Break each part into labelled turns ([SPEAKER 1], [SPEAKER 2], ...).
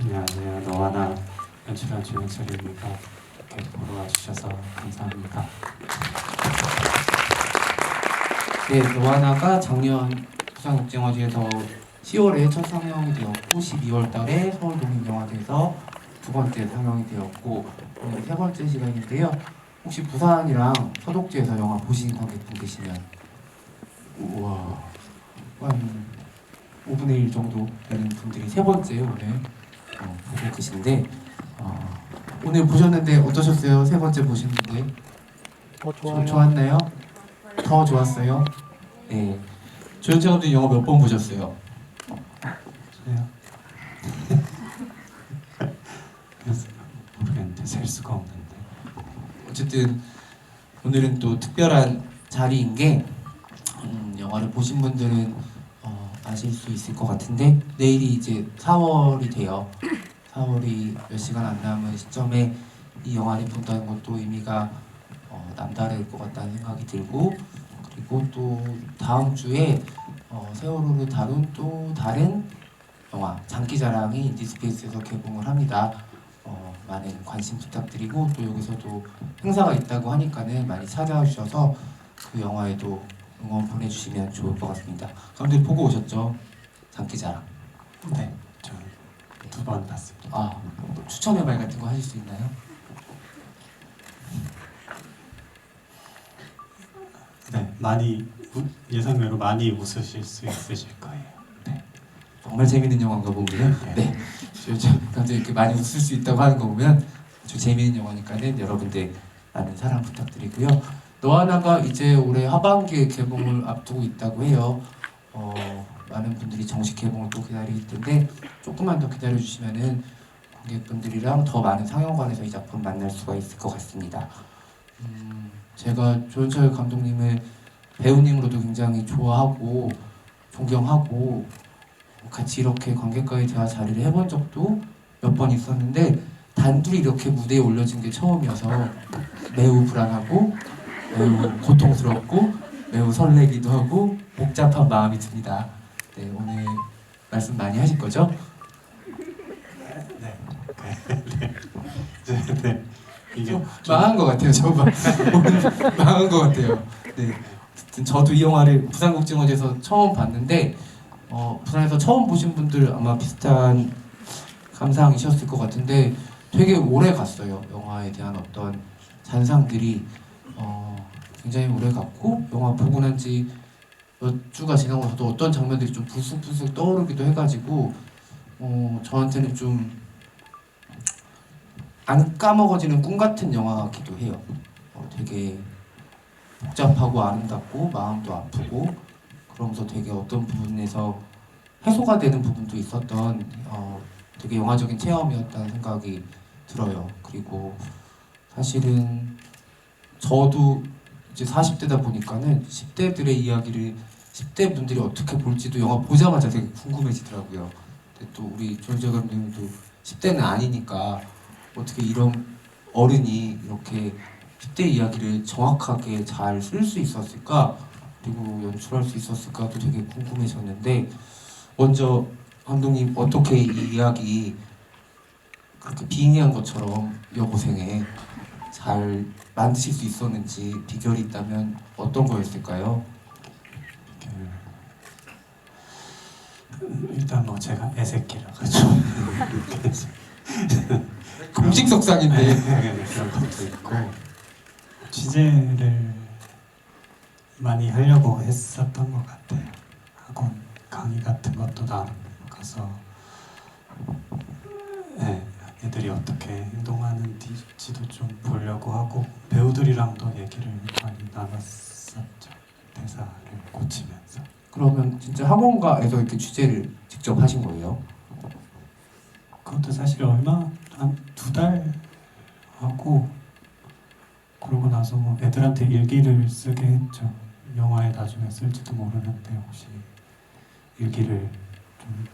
[SPEAKER 1] 안녕하세요. 너와 나 연출한 조영철입니다. 이렇게 보러 와주셔서 감사합니다.
[SPEAKER 2] 네, 너와나가 작년 부산국제영화제에서 10월에 첫 상영이 되었고 12월 달에 서울독립영화제에서 두 번째 상영이 되었고 오늘 세 번째 시간인데요. 혹시 부산이랑 서독지에서 영화 보신 관객분 계시면 우와 한 5분의 1 정도 되는 분들이 세 번째 오늘 보고 계신데 오늘 보셨는데 어떠셨어요? 세 번째 보시는데
[SPEAKER 3] 좋아요.
[SPEAKER 2] 좋았나요? 더 좋았어요? 네. 조현철 감독님 영화 몇 번 보셨어요?
[SPEAKER 1] 저요? 그래서 모르겠는데 셀 수가 없는데.
[SPEAKER 2] 어쨌든 오늘은 또 특별한 자리인 게 영화를 보신 분들은 아실 수 있을 것 같은데 내일이 이제 4월이 돼요. 4월이 몇 시간 안 남은 시점에 이 영화를 본다는 것도 의미가 남다를 것 같다는 생각이 들고 그리고 또 다음 주에 세월호를 다룬 또 다른 영화 장기자랑이 인디스페이스에서 개봉을 합니다. 많은 관심 부탁드리고 또 여기서도 행사가 있다고 하니까는 많이 찾아와 주셔서 그 영화에도 응원 보내주시면 좋을 것 같습니다. 감독님 보고 오셨죠? 장기자랑.
[SPEAKER 1] 네, 저 두 번 봤습니다.
[SPEAKER 2] 뭐 추천의 말 같은 거 하실 수 있나요?
[SPEAKER 1] 네, 많이 예상외로 많이 웃으실 수 있으실 거예요.
[SPEAKER 2] 네. 정말 재밌는 영화인가 보군요. 네. 감독님 이렇게 많이 웃을 수 있다고 하는 거 보면 아주 재밌는 영화니까는 여러분들 많은 사랑 부탁드리고요. 너와 나가 이제 올해 하반기에 개봉을 앞두고 있다고 해요. 많은 분들이 정식 개봉을 또 기다릴 텐데 조금만 더 기다려주시면은 관객분들이랑 더 많은 상영관에서 이 작품 만날 수가 있을 것 같습니다. 제가 조현철 감독님을 배우님으로도 굉장히 좋아하고 존경하고 같이 이렇게 관객과의 대화 자리를 해본 적도 몇 번 있었는데 단둘이 이렇게 무대에 올려진 게 처음이어서 매우 불안하고 매우 고통스럽고 매우 설레기도 하고 복잡한 마음이 듭니다. 네, 오늘 말씀 많이 하실 거죠?
[SPEAKER 1] 네, 네. 이게 좀
[SPEAKER 2] 망한 것 같아요. 저 오늘 망한 것 같아요. 네, 어쨌든 저도 이 영화를 부산국제영화제에서 처음 봤는데 부산에서 처음 보신 분들 아마 비슷한 감상이셨을 것 같은데 되게 오래 갔어요. 영화에 대한 어떤 잔상들이 굉장히 오래 갔고 영화 보고 난 지 몇 주가 지나고 나서도 어떤 장면들이 좀 불쑥불쑥 떠오르기도 해가지고 저한테는 좀 안 까먹어지는 꿈 같은 영화기도 해요. 되게 복잡하고 아름답고 마음도 아프고 그러면서 되게 어떤 부분에서 해소가 되는 부분도 있었던 되게 영화적인 체험이었다는 생각이 들어요. 그리고 사실은 저도 이제 40대다 보니까는 10대들의 이야기를 10대 분들이 어떻게 볼지도 영화 보자마자 되게 궁금해지더라고요. 근데 또 우리 조은재 감독님도 10대는 아니니까 어떻게 이런 어른이 이렇게 10대 이야기를 정확하게 잘 쓸 수 있었을까 그리고 연출할 수 있었을까도 되게 궁금해졌는데 먼저 감독님 어떻게 이 이야기 그렇게 빙의한 것처럼 여고생에 잘 만드실 수 있었는지 비결이 있다면 어떤 거였을까요?
[SPEAKER 1] 일단 뭐 제가 애새끼라 가지고
[SPEAKER 2] 공식석상인데
[SPEAKER 1] 그런 것도 있고 취재를 많이 하려고 했었던 것 같아요. 학원 강의 같은 것도 나름 가서 네, 애들이 어떻게 행동하는지도 좀 보려고 하고 배우들이랑도 얘기를 많이 나눴었죠. 대사를 고치면서.
[SPEAKER 2] 그러면 진짜 학원가에서 이렇게 취재를 직접 하신 거예요?
[SPEAKER 1] 그것도 사실 한 2달 하고 그러고 나서 뭐 애들한테 일기를 쓰게 했죠. 영화에 나중에 쓸지도 모르는데 혹시 일기를 좀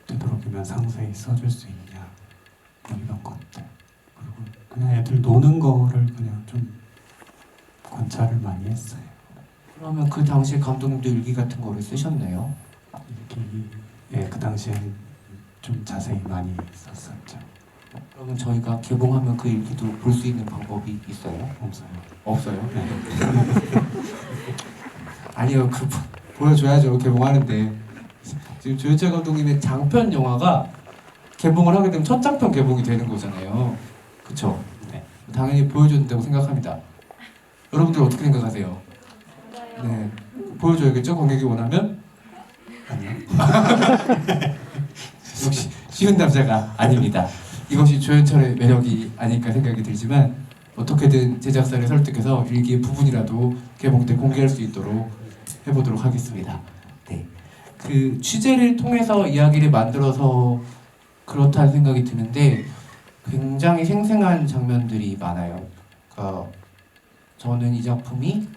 [SPEAKER 1] 되도록이면 상세히 써줄 수 있냐 뭐 이런 것들. 그리고 그냥 애들 노는 거를 그냥 좀 관찰을 많이 했어요.
[SPEAKER 2] 그러면 그 당시에 감독님도 일기 같은 거를 쓰셨네요?
[SPEAKER 1] 일기, 예, 그 당시엔 좀 자세히 많이 썼었죠.
[SPEAKER 2] 그러면 저희가 개봉하면 그 일기도 볼 수 있는 방법이 있어요?
[SPEAKER 1] 없어요.
[SPEAKER 2] 없어요?
[SPEAKER 1] 네.
[SPEAKER 2] 아니요, 보여줘야죠, 개봉하는데. 지금 조현철 감독님의 장편 영화가 개봉을 하게 되면 첫 장편 개봉이 되는 거잖아요. 그쵸?
[SPEAKER 1] 네.
[SPEAKER 2] 당연히 보여줘야 된다고 생각합니다. 여러분들 어떻게 생각하세요? 네, 보여줘야겠죠? 관객이 원하면?
[SPEAKER 1] 아니요.
[SPEAKER 2] 역시 쉬운 남자가 아닙니다. 이것이 조현철의 매력이 아닐까 생각이 들지만 어떻게든 제작사를 설득해서 일기의 부분이라도 개봉 때 공개할 수 있도록 해보도록 하겠습니다. 네, 그 취재를 통해서 이야기를 만들어서 그렇다는 생각이 드는데 굉장히 생생한 장면들이 많아요. 그러니까 저는 이 작품이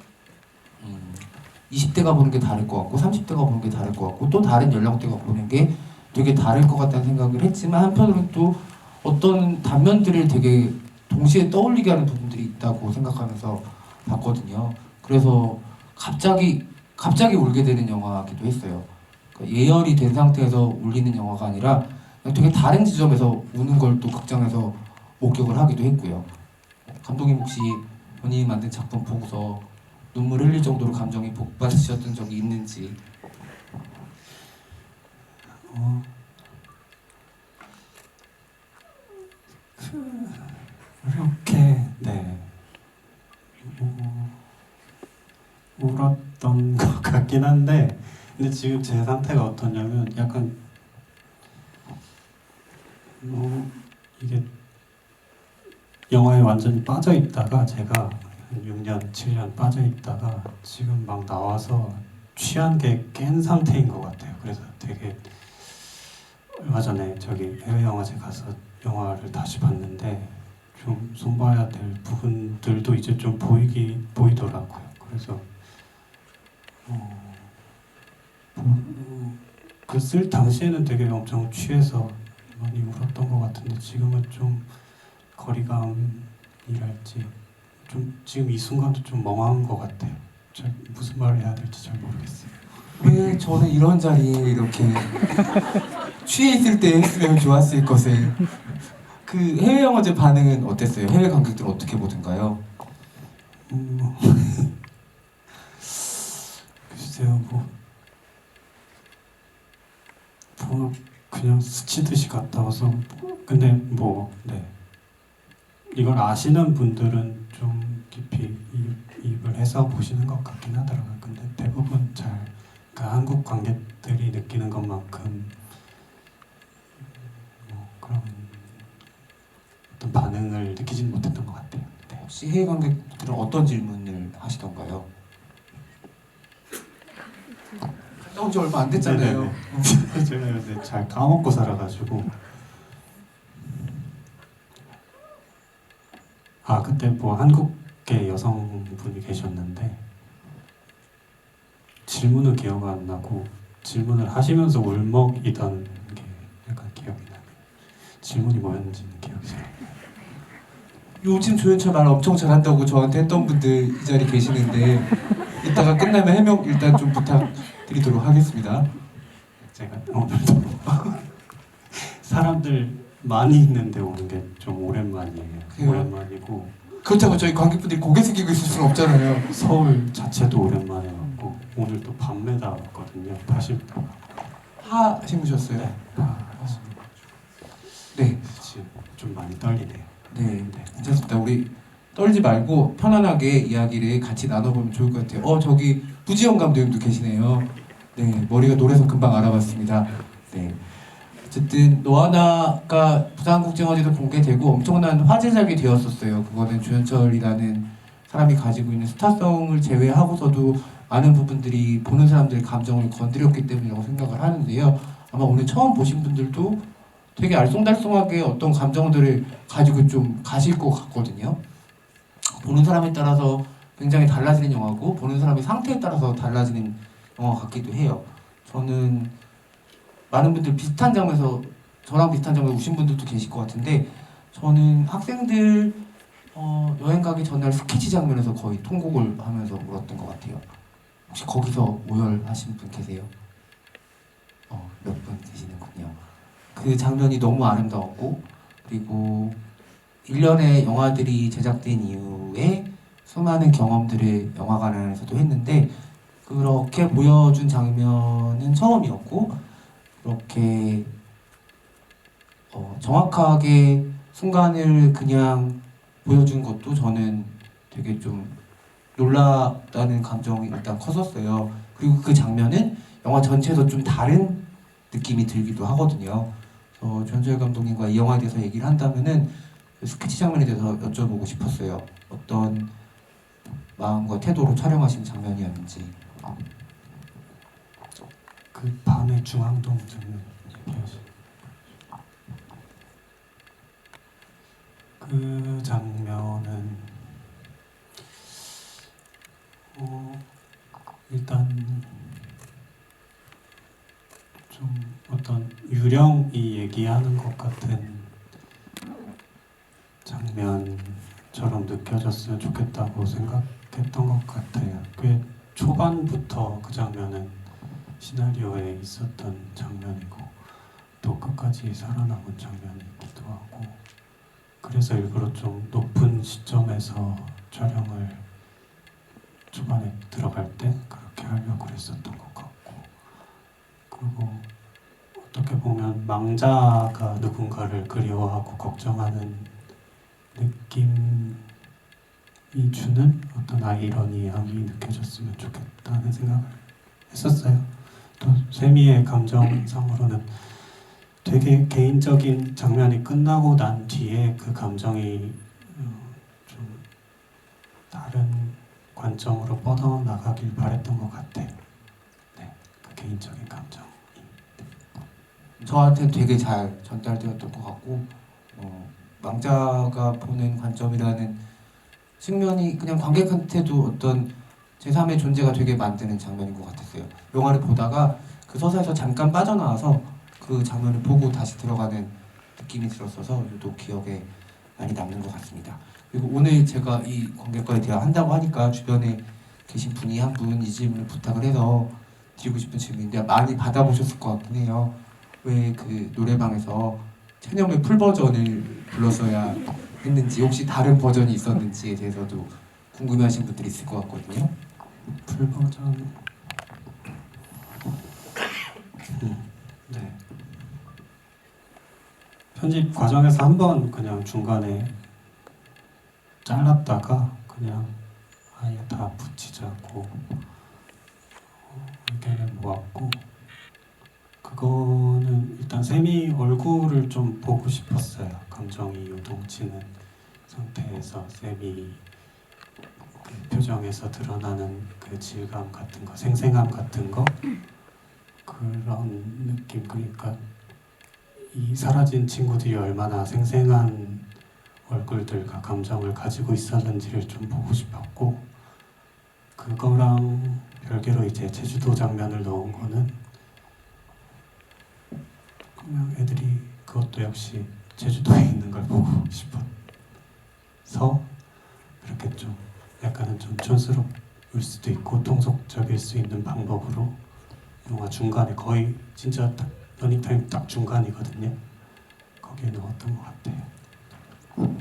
[SPEAKER 2] 20대가 보는 게 다를 것 같고 30대가 보는 게 다를 것 같고 또 다른 연령대가 보는 게 되게 다를 것 같다는 생각을 했지만 한편으로는 또 어떤 단면들을 되게 동시에 떠올리게 하는 부분들이 있다고 생각하면서 봤거든요. 그래서 갑자기 울게 되는 영화기도 했어요. 그러니까 예열이 된 상태에서 울리는 영화가 아니라 그냥 되게 다른 지점에서 우는 걸 또 극장에서 목격을 하기도 했고요. 감독님 혹시 본인이 만든 작품 보고서 눈물 흘릴 정도로 감정이 복받으셨던 적이 있는지?
[SPEAKER 1] 그렇게 네 울었던 것 같긴 한데 근데 지금 제 상태가 어떠냐면 약간 이게 영화에 완전히 빠져 있다가 제가 한 6년, 7년 빠져 있다가 지금 막 나와서 취한 게 깬 상태인 것 같아요. 그래서 되게 얼마 전에 저기 해외 영화제 가서 영화를 다시 봤는데 좀 손봐야 될 부분들도 이제 좀 보이더라고요. 그래서 그 쓸 당시에는 되게 엄청 취해서 많이 울었던 것 같은데 지금은 좀 거리감이랄지 좀 지금 이 순간도 좀 멍한 것 같아요. 잘 무슨 말을 해야 될지 잘 모르겠어요.
[SPEAKER 2] 왜 저는 이런 자리에 이렇게 취해 있을 때 했으면 좋았을 것을. 그 해외 영화제 반응은 어땠어요? 해외 관객들 어떻게 보던가요?
[SPEAKER 1] 글쎄요, 그냥 스치듯이 갔다 와서 근데 네 이걸 아시는 분들은 좀 깊이 이입을 해서 보시는 것 같긴 하더라고요. 근데 대부분 그러니까 한국 관객들이 느끼는 것만큼 그런 어떤 반응을 느끼지는 못했던 것 같아요. 네.
[SPEAKER 2] 혹시 해외 관객들은 어떤 질문을 하시던가요? 갔다 온 지 얼마 안 됐잖아요.
[SPEAKER 1] 제가 요새 잘 까먹고 살아가지고 그때 한국계 여성분이 계셨는데 질문은 기억 안 나고 질문을 하시면서 울먹이던 게 약간 기억이 나요. 질문이 뭐였는지는 기억이 잘 안 나요.
[SPEAKER 2] 요즘 조연철 말 엄청 잘한다고 저한테 했던 분들 이 자리에 계시는데 이따가 끝나면 해명 일단 좀 부탁드리도록 하겠습니다.
[SPEAKER 1] 제가 오늘도 사람들 많이 있는데 오는 게 좀 오랜만이에요.
[SPEAKER 2] 그래요?
[SPEAKER 1] 오랜만이고
[SPEAKER 2] 그렇다고 저희 관객분들이 고개 숙이고 있을 수는 없잖아요.
[SPEAKER 1] 서울 자체도 오랜만에 왔고 오늘 또 밤매다 왔거든요. 다시
[SPEAKER 2] 하 심으셨어요? 네.
[SPEAKER 1] 지금 좀 많이 떨리네요.
[SPEAKER 2] 네, 괜찮습니다. 우리 떨지 말고 편안하게 이야기를 같이 나눠보면 좋을 것 같아요. 저기 부지영 감독님도 계시네요. 네, 머리가 노래서 금방 알아봤습니다. 네. 어쨌든 너하나가 부산국제영화제도 공개되고 엄청난 화제작이 되었었어요. 그거는 조현철이라는 사람이 가지고 있는 스타성을 제외하고서도 많은 부분들이 보는 사람들의 감정을 건드렸기 때문이라고 생각을 하는데요. 아마 오늘 처음 보신 분들도 되게 알쏭달쏭하게 어떤 감정들을 가지고 좀 가실 것 같거든요. 보는 사람에 따라서 굉장히 달라지는 영화고 보는 사람의 상태에 따라서 달라지는 영화 같기도 해요. 저는 많은 분들 비슷한 장면에서 저랑 비슷한 장면에 우신 분들도 계실 것 같은데 저는 학생들 여행 가기 전날 스케치 장면에서 거의 통곡을 하면서 울었던 것 같아요. 혹시 거기서 오열하신 분 계세요? 몇 분 계시는군요. 그 장면이 너무 아름다웠고, 그리고 1년의 영화들이 제작된 이후에 수많은 경험들을 영화관 안에서도 했는데 그렇게 보여준 장면은 처음이었고, 그렇게 정확하게 순간을 그냥 보여준 것도 저는 되게 좀 놀랐다는 감정이 일단 컸었어요. 그리고 그 장면은 영화 전체에서 좀 다른 느낌이 들기도 하거든요. 조현철 감독님과 이 영화에 대해서 얘기를 한다면은 그 스케치 장면에 대해서 여쭤보고 싶었어요. 어떤 마음과 태도로 촬영하신 장면이었는지.
[SPEAKER 1] 그 밤의 중앙동 장면 얘기하시. 그 장면은 일단 좀 어떤 유령이 얘기하는 것 같은 장면처럼 느껴졌으면 좋겠다고 생각했던 것 같아요. 꽤 초반부터 그 장면은 시나리오에 있었던 장면이고 또 끝까지 살아남은 장면이기도 하고, 그래서 일부러 좀 높은 시점에서 촬영을 초반에 들어갈 때 그렇게 하려고 했었던 것 같고, 그리고 어떻게 보면 망자가 누군가를 그리워하고 걱정하는 느낌이 주는 어떤 아이러니함이 느껴졌으면 좋겠다는 생각을 했었어요. 또 세미의 감정상으로는 되게 개인적인 장면이 끝나고 난 뒤에 그 감정이 좀 다른 관점으로 뻗어나가길 바랬던 것 같아요. 네, 그 개인적인 감정이.
[SPEAKER 2] 저한테 되게 잘 전달되었던 것 같고, 망자가 보는 관점이라는 측면이 그냥 관객한테도 어떤 제3의 존재가 되게 만드는 장면인 것 같았어요. 영화를 보다가 그 서사에서 잠깐 빠져나와서 그 장면을 보고 다시 들어가는 느낌이 들었어서 유독 기억에 많이 남는 것 같습니다. 그리고 오늘 제가 이 관객과의 대화 한다고 하니까 주변에 계신 분이 한 분 이 질문을 부탁을 해서 드리고 싶은 질문인데 많이 받아보셨을 것 같긴 해요. 왜 그 노래방에서 체념의 풀 버전을 불렀어야 했는지, 혹시 다른 버전이 있었는지에 대해서도 궁금해하시는 분들이 있을 것 같거든요.
[SPEAKER 1] 풀 버전. 네. 편집 과정에서 한 번 그냥 중간에 잘랐다가 그냥 아예 다 붙이자고 의견을 모았고, 그거는 일단 세미 얼굴을 좀 보고 싶었어요. 감정이 요동치는 상태에서 세미 그 표정에서 드러나는 그 질감 같은 거, 생생함 같은 거, 그런 느낌. 그러니까 이 사라진 친구들이 얼마나 생생한 얼굴들과 감정을 가지고 있었는지를 좀 보고 싶었고, 그거랑 별개로 이제 제주도 장면을 넣은 거는 그냥 애들이 그것도 역시 제주도에 있는 걸 보고 싶어서 그렇게 좀 약간은 좀 촌스러울 수도 있고 통속적일 수 있는 방법으로 영화 중간에, 거의 진짜 딱 러닝타임 딱 중간이거든요. 거기에 넣었던 것 같아요.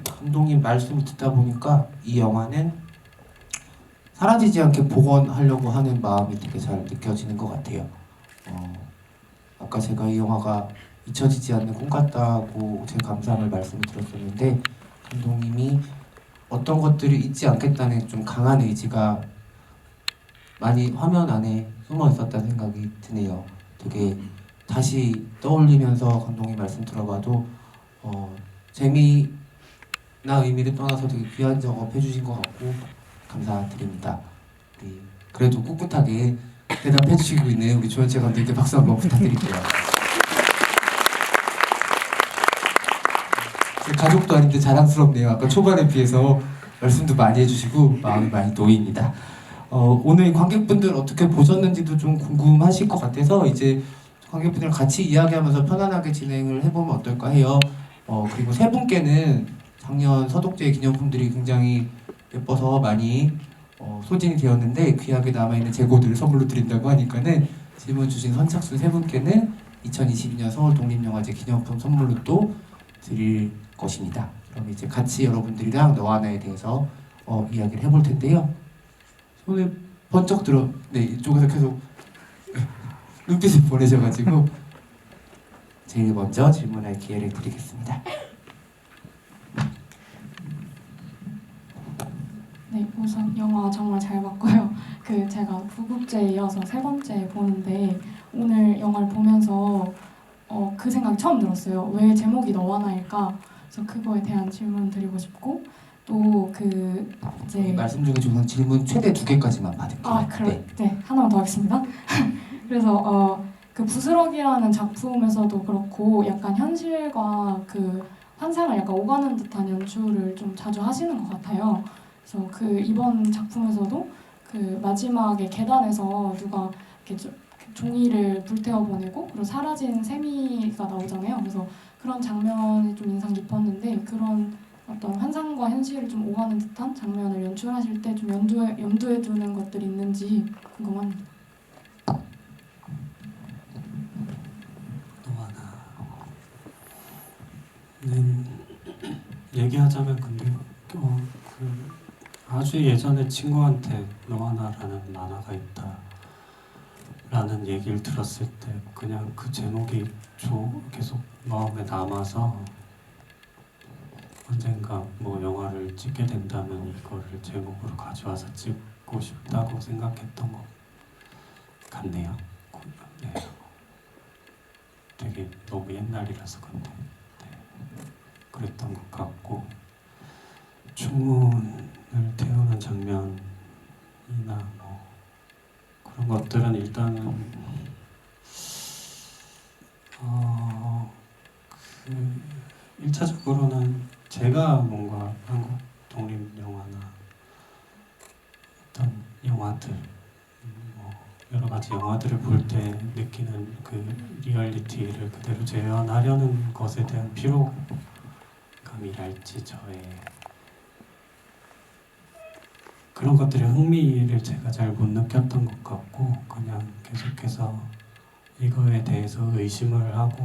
[SPEAKER 2] 감독님 말씀 듣다 보니까 이 영화는 사라지지 않게 복원하려고 하는 마음이 되게 잘 느껴지는 것 같아요. 아까 제가 이 영화가 잊혀지지 않는 꿈 같다고 제 감상을 말씀을 드렸었는데, 감독님이 어떤 것들을 잊지 않겠다는 좀 강한 의지가 많이 화면 안에 숨어 있었다는 생각이 드네요. 되게 다시 떠올리면서 감독님 말씀 들어봐도 재미나 의미를 떠나서 되게 귀한 작업 해주신 것 같고 감사드립니다. 그래도 꿋꿋하게 대답해주시고 있는 우리 조현철 감독님께 박수 한번 부탁드릴게요. 제 가족도 아닌데 자랑스럽네요. 아까 초반에 비해서 말씀도 많이 해주시고 마음이 많이 놓입니다. 오늘 관객분들 어떻게 보셨는지도 좀 궁금하실 것 같아서 이제 관객분들 같이 이야기하면서 편안하게 진행을 해보면 어떨까 해요. 그리고 세 분께는 작년 서독제 기념품들이 굉장히 예뻐서 많이 소진이 되었는데 귀하게 남아있는 재고들을 선물로 드린다고 하니까는 질문 주신 선착순 세 분께는 2022년 서울 독립영화제 기념품 선물로 또 드릴 것입니다. 그럼 이제 같이 여러분들이랑 너와 나에 대해서 이야기를 해볼 텐데요. 손을 번쩍 들어, 네, 이쪽에서 계속 눈빛을 보내셔가지고 제일 먼저 질문할 기회를 드리겠습니다.
[SPEAKER 3] 네, 우선 영화 정말 잘 봤고요. 제가 부국제에 이어서 세 번째 보는데 오늘 영화를 보면서 그 생각이 처음 들었어요. 왜 제목이 너와 나일까? 그래서 그거에 대한 질문 드리고 싶고 또 이제
[SPEAKER 2] 말씀 중에 우선 질문 최대 2개까지만 받을게요.
[SPEAKER 3] 네, 하나만 더 하겠습니다. 그래서 그 부스러기라는 작품에서도 그렇고 약간 현실과 그 환상을 약간 오가는 듯한 연출을 좀 자주 하시는 것 같아요. 그래서 이번 작품에서도 마지막에 계단에서 누가 이렇게 종이를 불태워 보내고 그리고 사라진 세미가 나오잖아요. 그래서 그런 장면이 좀 인상 깊었는데 그런 어떤 환상과 현실을 좀 오가는 듯한 장면을 연출하실 때 좀 염두에 두는 것들이 있는지 궁금합니다.
[SPEAKER 1] 너와 나는 얘기하자면 근데 아주 예전에 친구한테 너와 나라는 만화가 있다 라는 얘기를 들었을 때 그냥 그 제목이 계속 마음에 남아서 언젠가 뭐 영화를 찍게 된다면 이거를 제목으로 가져와서 찍고 싶다고 생각했던 것 같네요. 네. 되게 너무 옛날이라서 근데 그랬던 것 같고 충문을 태우는 장면이나 뭐 그런 것들은 일단은 1차적으로는 제가 뭔가 한국 독립 영화나 어떤 영화들 뭐 여러 가지 영화들을 볼 때 느끼는 그 리얼리티를 그대로 재현하려는 것에 대한 피로감이랄지 저의 그런 것들의 흥미를 제가 잘 못 느꼈던 것 같고 그냥 계속해서 이거에 대해서 의심을 하고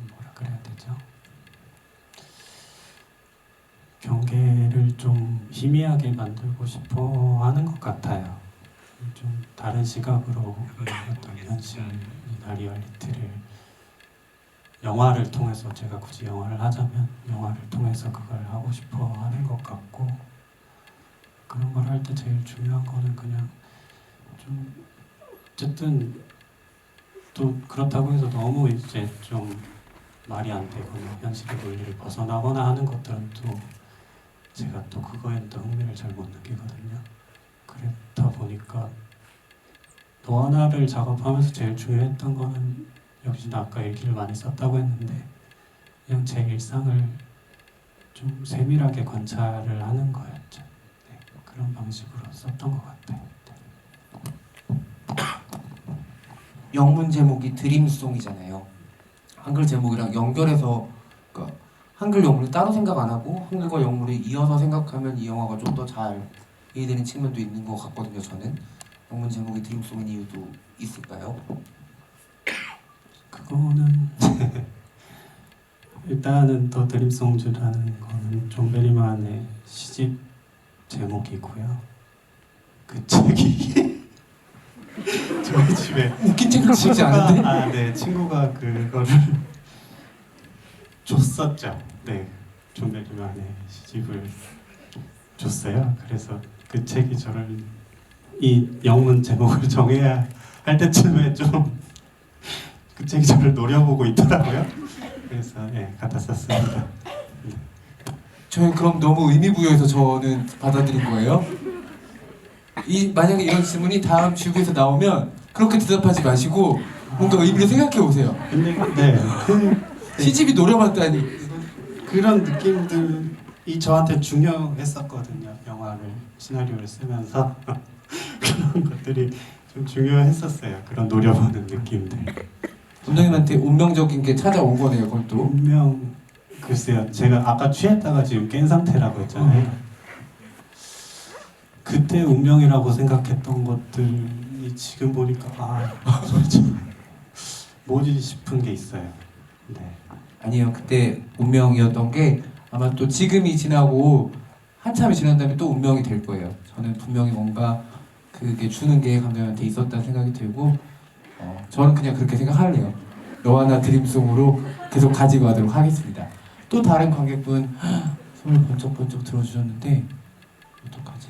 [SPEAKER 1] 뭐라 그래야 되죠? 경계를 좀 희미하게 만들고 싶어 하는 것 같아요. 좀 다른 시각으로 어떤 현실이나 리얼리티를 영화를 통해서 제가 굳이 영화를 하자면 영화를 통해서 그걸 하고 싶어 하는 것 같고 그런 걸 할 때 제일 중요한 거는 그냥 좀 어쨌든 또 그렇다고 해서 너무 이제 좀 말이 안 되거나 현실의 논리를 벗어나거나 하는 것들은 또 제가 또 그거에는 또 흥미를 잘 못 느끼거든요. 그렇다 보니까 너와 나를 작업하면서 제일 중요했던 거는 역시나 아까 일기를 많이 썼다고 했는데 그냥 제 일상을 좀 세밀하게 관찰을 하는 거였죠. 네, 그런 방식으로 썼던 것 같아요.
[SPEAKER 2] 영문 제목이 드림송이잖아요. 한글 제목이랑 연결해서 그러니까 한글 영문을 따로 생각 안 하고 한글과 영문을 이어서 생각하면 이 영화가 좀 더 잘 이해되는 측면도 있는 것 같거든요. 저는 영문 제목이 드림송인 이유도 있을까요?
[SPEAKER 1] 그거는 일단은 더 드림송즈라는 거는 존 베리만의 시집 제목이고요. 그 책이 저희 집에
[SPEAKER 2] 웃긴 책을 보지 않은데?
[SPEAKER 1] 네, 친구가 그거를 줬었죠. 네, 존 베리만의 시집을 줬어요. 그래서 그 책이 저를 이 영문 제목을 정해야 할 때쯤에 좀 그 책이 저를 노려보고 있더라고요. 그래서 갖다 썼습니다.
[SPEAKER 2] 저희 그럼 너무 의미 부여해서 저는 받아들인 거예요. 만약에 이런 질문이 다음 주부에서 나오면 그렇게 대답하지 마시고 뭔가 의미를 생각해 보세요.
[SPEAKER 1] 근데
[SPEAKER 2] 시집이 노려봤다니.
[SPEAKER 1] 그런 느낌들이 저한테 중요했었거든요. 영화를 시나리오를 쓰면서 그런 것들이 좀 중요했었어요. 그런 노려보는 느낌들.
[SPEAKER 2] 감독님한테 운명적인 게 찾아온 거네요. 그럼 또.
[SPEAKER 1] 운명 글쎄요. 제가 아까 취했다가 지금 깬 상태라고 했잖아요. 그때 운명이라고 생각했던 것들이 지금 보니까 솔직히 뭐지 싶은 게 있어요. 네.
[SPEAKER 2] 아니요, 그때 운명이었던 게 아마 또 지금이 지나고 한참이 지난 다음에 또 운명이 될 거예요. 저는 분명히 뭔가 그게 주는 게 감독님한테 있었다는 생각이 들고 저는 그냥 그렇게 생각할래요. 너와 나 드림송으로 계속 가지고 가도록 하겠습니다. 또 다른 관객분 손을 번쩍번쩍 들어주셨는데 어떡하지?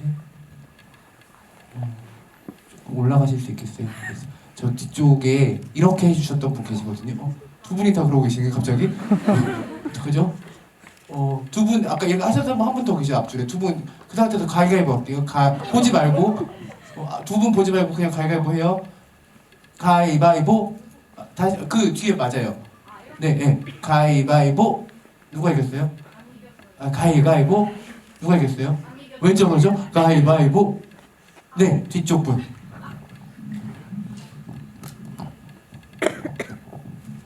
[SPEAKER 2] 조금 올라가실 수 있겠어요? 그래서 저 뒤쪽에 이렇게 해주셨던 분 계시거든요. 두 분이 다 그러고 계시는 게 갑자기? 그죠? 두 분 아까 얘기하셨던 분 한 분 더 계셔 앞줄에 두 분 그 상태에서 가위바위보 할게요. 보지 말고 두 분 보지 말고 그냥 가위바위보 해요. 가위바위보 다시 그 뒤에 맞아요. 네, 네. 가위바위보 누가 이겼어요? 가위바위보 누가 이겼어요? 왼쪽으로죠? 가위바위보 네 뒤쪽 분.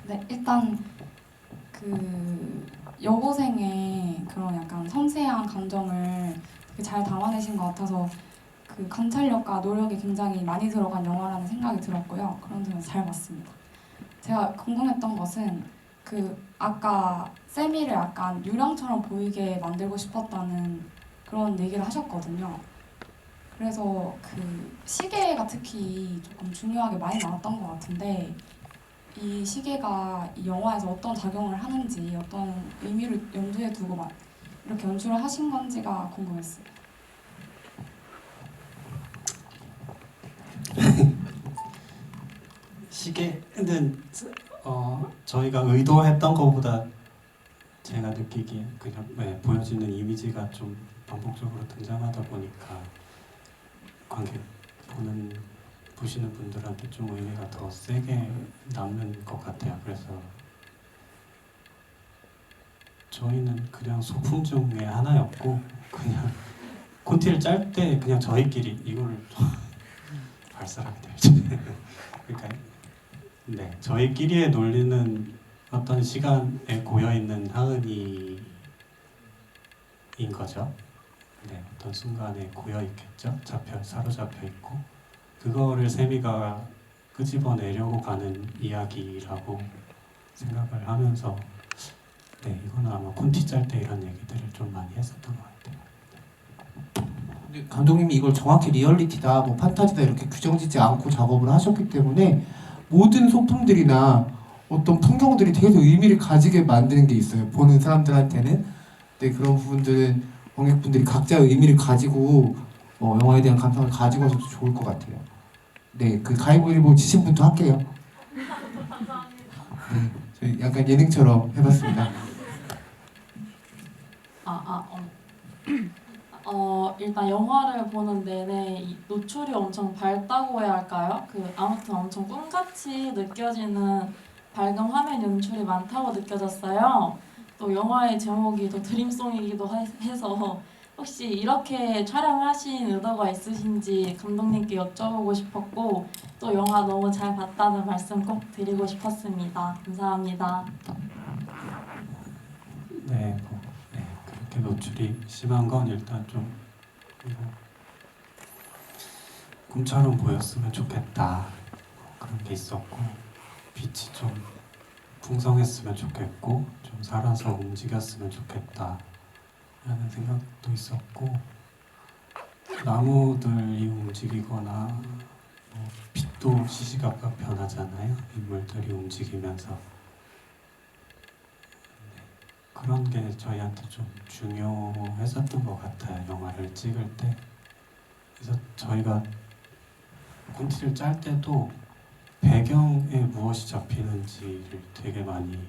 [SPEAKER 3] 네, 일단 그 여고생의 그런 약간 섬세한 감정을 되게 잘 담아내신 것 같아서 그 관찰력과 노력이 굉장히 많이 들어간 영화라는 생각이 들었고요. 그런 점에서 잘 봤습니다. 제가 궁금했던 것은 그 아까 세미를 약간 유령처럼 보이게 만들고 싶었다는 그런 얘기를 하셨거든요. 그래서 그 시계가 특히 조금 중요하게 많이 나왔던 것 같은데 이 시계가 이 영화에서 어떤 작용을 하는지 어떤 의미를 염두에 두고 이렇게 연출을 하신 건지가 궁금했어요.
[SPEAKER 1] 시계는 저희가 의도했던 것보다 제가 느끼기에 그냥 보여지는 이미지가 좀 반복적으로 등장하다 보니까 관객 보시는 분들한테 좀 의미가 더 세게 남는 것 같아요. 그래서 저희는 그냥 소품 중에 하나였고 그냥 콘티를 짤 때 그냥 저희끼리 이거를 발설하게 될지 그러니까 네 저희끼리의 논리는 어떤 시간에 고여 있는 하은이인 거죠. 네 어떤 순간에 고여 있겠죠. 사로잡혀 있고 그거를 세미가 끄집어내려고 가는 이야기라고 생각을 하면서 네 이거는 아마 콘티 짤 때 이런 얘기들을 좀 많이 했었던 것 같아요.
[SPEAKER 2] 근데 감독님이 이걸 정확히 리얼리티다, 뭐 판타지다 이렇게 규정짓지 않고 작업을 하셨기 때문에 모든 소품들이나 어떤 풍경들이 되게 의미를 가지게 만드는 게 있어요. 보는 사람들한테는. 네, 그런 부분들은 관객분들이 각자의 의미를 가지고 영화에 대한 감상을 가지고 와서 좋을 것 같아요. 네, 그 가위바위보 지신 분도 할게요. 네, 저희 약간 예능처럼 해봤습니다.
[SPEAKER 4] 일단 영화를 보는 내내 이 노출이 엄청 밝다고 해야 할까요? 아무튼 엄청 꿈같이 느껴지는 밝은 화면 연출이 많다고 느껴졌어요. 또 영화의 제목이 또 드림송이기도 해서 혹시 이렇게 촬영하신 의도가 있으신지 감독님께 여쭤보고 싶었고 또 영화 너무 잘 봤다는 말씀 꼭 드리고 싶었습니다. 감사합니다.
[SPEAKER 1] 네, 그렇게 노출이 심한 건 일단 좀 꿈처럼 보였으면 좋겠다 그런 게 있었고 빛이 좀 풍성했으면 좋겠고 좀 살아서 움직였으면 좋겠다 라는 생각도 있었고 나무들이 움직이거나 빛도 시시각각 변하잖아요. 인물들이 움직이면서 그런 게 저희한테 좀 중요했었던 것 같아요. 영화를 찍을 때. 그래서 저희가 콘티를 짤 때도 배경에 무엇이 잡히는지를 되게 많이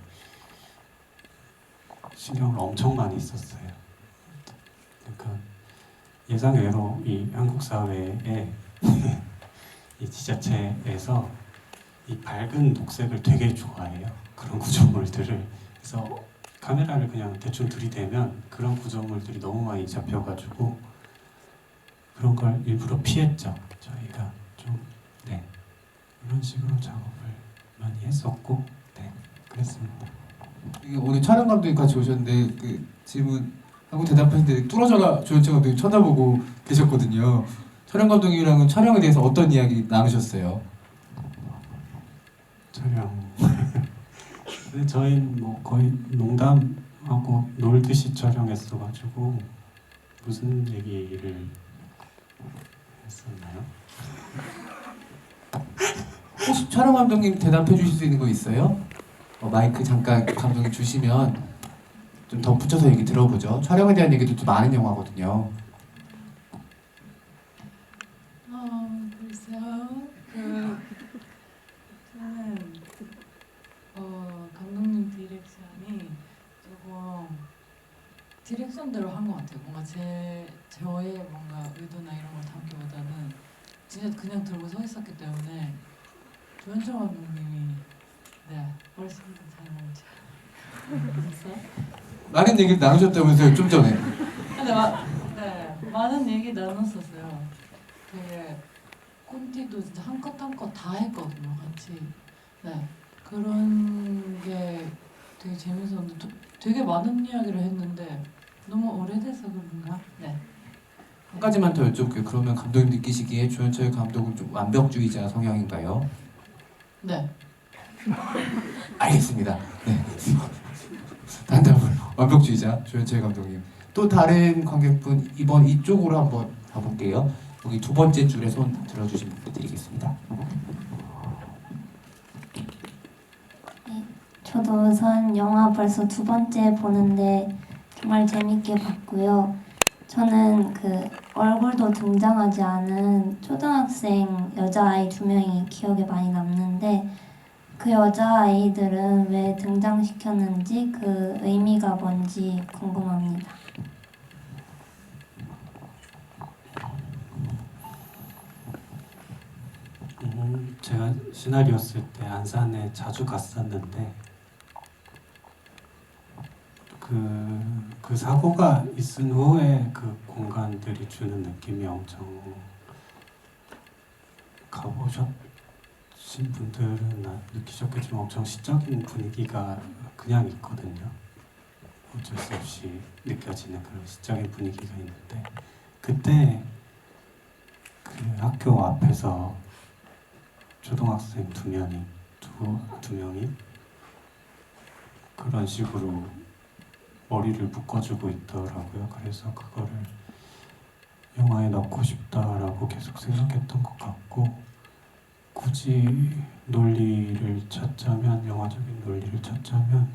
[SPEAKER 1] 신경을 엄청 많이 썼어요. 그러니까 예상외로 이 한국 사회의 이 지자체에서 이 밝은 녹색을 되게 좋아해요. 그런 구조물들을. 그래서 카메라를 그냥 대충 들이대면 그런 구조물들이 너무 많이 잡혀가지고 그런 걸 일부러 피했죠. 저희가 좀 이런 식으로 작업을 많이 했었고 그랬습니다.
[SPEAKER 2] 오늘 촬영 감독님 같이 오셨는데 그 질문하고 대답하시는데 뚫어져라 조현철 감독님 쳐다보고 계셨거든요. 촬영 감독님이랑은 촬영에 대해서 어떤 이야기 나누셨어요?
[SPEAKER 1] 촬영. 근데 저희는 뭐 거의 농담하고 놀듯이 촬영했어가지고 무슨 얘기를 했었나요?
[SPEAKER 2] 혹시 촬영 감독님 대답해 주실 수 있는 거 있어요? 마이크 잠깐 감독님 주시면 좀 덧붙여서 얘기 들어보죠. 촬영에 대한 얘기도 좀 많은 영화거든요.
[SPEAKER 5] 글쎄요. 저는 감독님 디렉션이 조금 디렉션대로 한 것 같아요. 뭔가 저의 뭔가 의도나 이런 걸 담기보다는 진짜 그냥 들고 서 있었기 때문에 조현철 감독님이 훨씬 더 잘 나오죠.
[SPEAKER 2] 많은 얘기를 나누셨다면서요, 좀 전에.
[SPEAKER 5] 근데 많은 얘기 나눴었어요. 되게 콘티도 진짜 한 컷 한 컷 다 했거든요, 같이. 네, 그런 게 되게 재밌었는데 되게 많은 이야기를 했는데 너무 오래돼서 그런가? 네.
[SPEAKER 2] 한 가지만 더 여쭤볼게요. 그러면 감독님 느끼시기에 조현철 감독은 좀 완벽주의자 성향인가요?
[SPEAKER 5] 네.
[SPEAKER 2] 알겠습니다. 네. 단답을 완벽주의자 조현철 감독님. 또 다른 관객분 이번 이쪽으로 한번 가볼게요. 여기 두 번째 줄에 손 들어주시면 부탁드리겠습니다.
[SPEAKER 6] 저도 우선 영화 벌써 두 번째 보는데 정말 재밌게 봤고요. 저는 그 얼굴도 등장하지 않은 초등학생 여자아이 두 명이 기억에 많이 남는데 그 여자아이들은 왜 등장시켰는지 그 의미가 뭔지 궁금합니다.
[SPEAKER 1] 제가 시나리오 쓸 때 안산에 자주 갔었는데 그 사고가 있은 후에 그 공간들이 주는 느낌이 엄청 가보셨신 분들은 느끼셨겠지만 엄청 시적인 분위기가 그냥 있거든요. 어쩔 수 없이 느껴지는 그런 시적인 분위기가 있는데 그때 그 학교 앞에서 초등학생 두 명이 그런 식으로 머리를 묶어주고 있더라고요. 그래서 그거를 영화에 넣고 싶다라고 계속 생각했던 것 같고 굳이 논리를 찾자면 영화적인 논리를 찾자면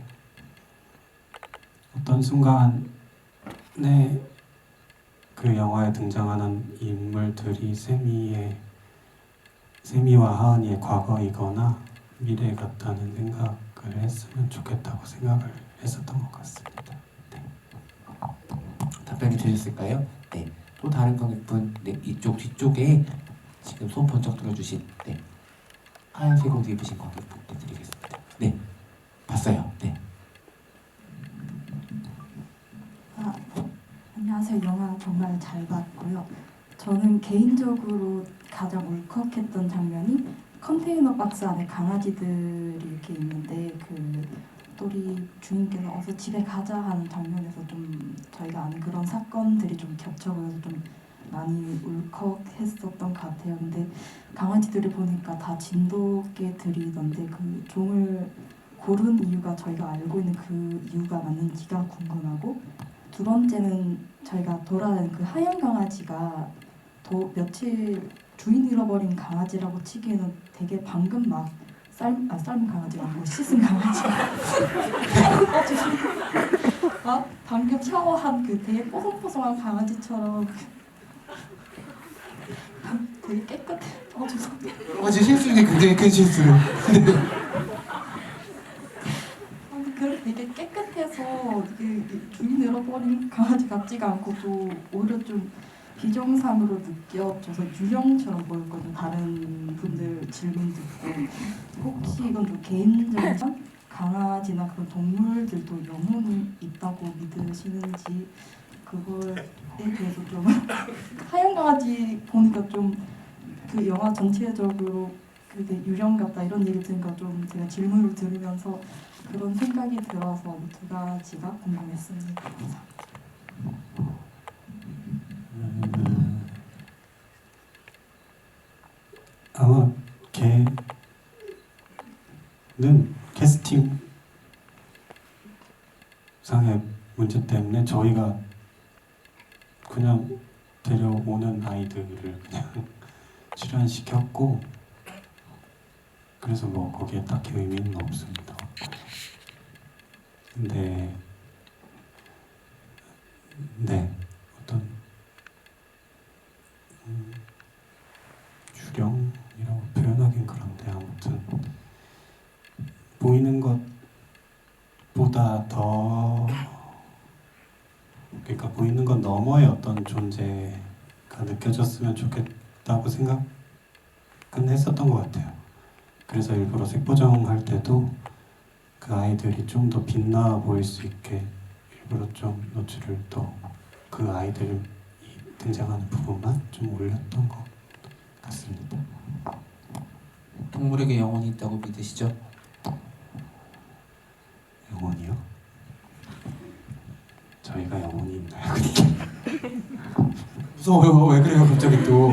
[SPEAKER 1] 어떤 순간에 그 영화에 등장하는 인물들이 세미와 하은이의 과거이거나 미래 같다는 생각을 했으면 좋겠다고 생각을 했었던 것 같습니다. 네.
[SPEAKER 2] 답변이 되셨을까요? 네. 또 다른 관객분, 네, 이쪽 뒤쪽에 지금 손 번쩍 들어주신 네. 하얀색 옷 입으신 관객분께 드리겠습니다. 네. 봤어요. 네.
[SPEAKER 7] 안녕하세요. 영화 정말 잘 봤고요. 저는 개인적으로 가장 울컥했던 장면이 컨테이너 박스 안에 강아지들이 이렇게 있는데 그 또리 주인께서 어서 집에 가자 하는 장면에서 좀 저희가 아는 그런 사건들이 좀 겹쳐보여서 좀 많이 울컥했었던 것 같아요. 근데 강아지들을 보니까 다 진돗개들이던데 그 종을 고른 이유가 저희가 알고 있는 그 이유가 맞는지가 궁금하고 두 번째는 저희가 돌아다니는 그 하얀 강아지가 며칠 주인 잃어버린 강아지라고 치기에는 되게 방금 막 삶은 강아지가 아니고 씻은 강아지 막 방금 샤워한 그 되게 뽀송뽀송한 강아지처럼 되게 깨끗해. 죄송해요.
[SPEAKER 2] 제 실수 중에 굉장히 큰 실수를.
[SPEAKER 7] 그렇게 되게 깨끗해서 주인 잃어버린 강아지 같지가 않고 또 오히려 좀 비정상으로 느껴져서 유령처럼 보였거든요. 다른 분들 질문 듣고 혹시 이건 좀 개인적인 강아지나 그런 동물들도 영혼이 있다고 믿으시는지 그거에 대해서 좀 하얀 강아지 보니까 좀 그 영화 전체적으로 그게 유령 같다 이런 얘기 들으니까 좀 제가 질문을 들으면서 그런 생각이 들어서 두 가지가 궁금했습니다.
[SPEAKER 1] 캐스팅 상의 문제 때문에 저희가 그냥 데려오는 아이들을 그냥 출연시켰고, 그래서 뭐 거기에 딱히 의미는 없습니다. 근데 네, 어떤 주령이라고 표현하긴 그런데, 아무튼 보이는 것보다 더, 그러니까 보이는 것 너머의 어떤 존재가 느껴졌으면 좋겠다고 생각은 했었던 것 같아요. 그래서 일부러 색보정 할 때도 그 아이들이 좀 더 빛나 보일 수 있게 일부러 좀 노출을 더 그 아이들이 등장하는 부분만 좀 올렸던 것 같습니다.
[SPEAKER 2] 동물에게 영혼이 있다고 믿으시죠?
[SPEAKER 1] 영혼이요? 저희가 영혼이 있나요?
[SPEAKER 2] 무서워요. 왜 그래요 갑자기 또.